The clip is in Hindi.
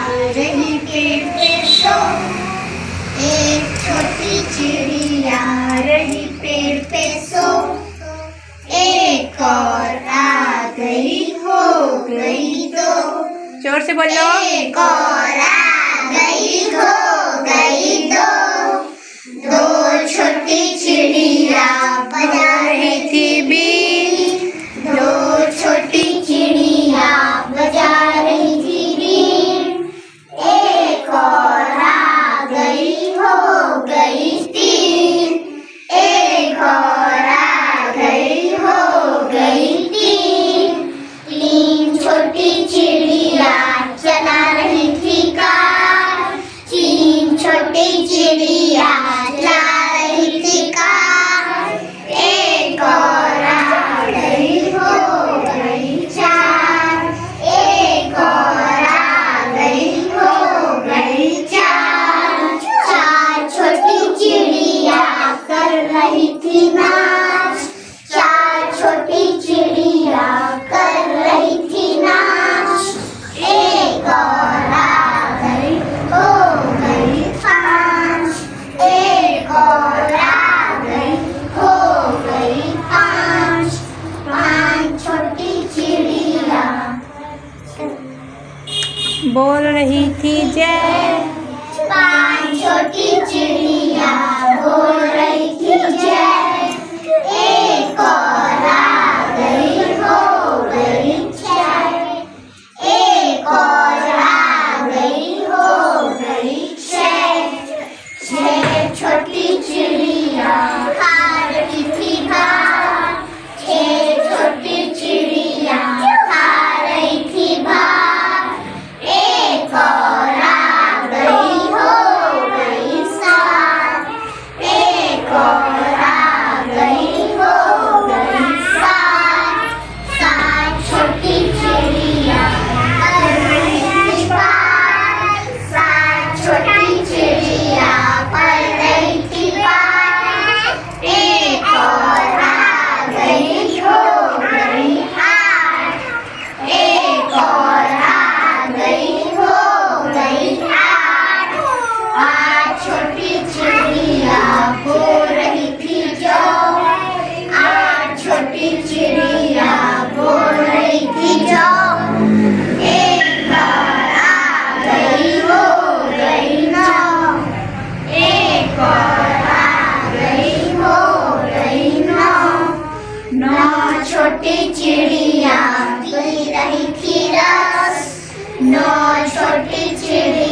रही पेड़ पे सो। एक छोटी चिड़िया रही पेड़ पे सो। एक और आ गई, हो गई दो। जोर से बोलो। एक और आ गई, हो गई दो। दो छोटी चिड़िया बजा रही थी बीन। दो छोटी चिड़िया बजा रही थी बीन। एक और आ गई, हो गई तीन। एक और आ गई, हो गई तीन। तीन छोटी चिड़िया चला रही थी कार। तीन छोटी चिड़िया चला रही थी कार। एक और आ गई, हो गई चार। एक और आ गई, हो गई चार। चार छोटी चिड़िया कर रही थी नाच। चार छोटी चिड़िया कर रही थी नाच। एक और आ गई, हो गई पाँच। एक और आ गई, हो गई पाँच। पाँच छोटी चिड़िया बोल रही थी जय। पाँच छोटी चिड़िया बोल रही थी जय। एक और आ गई, हो गई छः। एक और आ गई, हो गई छः। छः छोटी चिड़िया खा रही थी भात। छः छोटी चिड़िया खा रही थी भात। एक और आ गई, हो गई सात। एक और आ गई, हो गई सात। सात छोटी चिड़िया कर रही थी बात। सात छोटी चिड़िया कर रही थी बात। एक और आ गई, हो गई आठ। एक और आ गई, हो गई आठ। आठ छोटी चिड़िया बोल रही थी जो। आठ छोटी चिड़िया बोल रही थी जो। एक और आ गई, हो गई नौ। एक और आ गई, हो गई नौ। नौ छोटी चिड़िया पी रही थी रस। नौ छोटी चिड़िया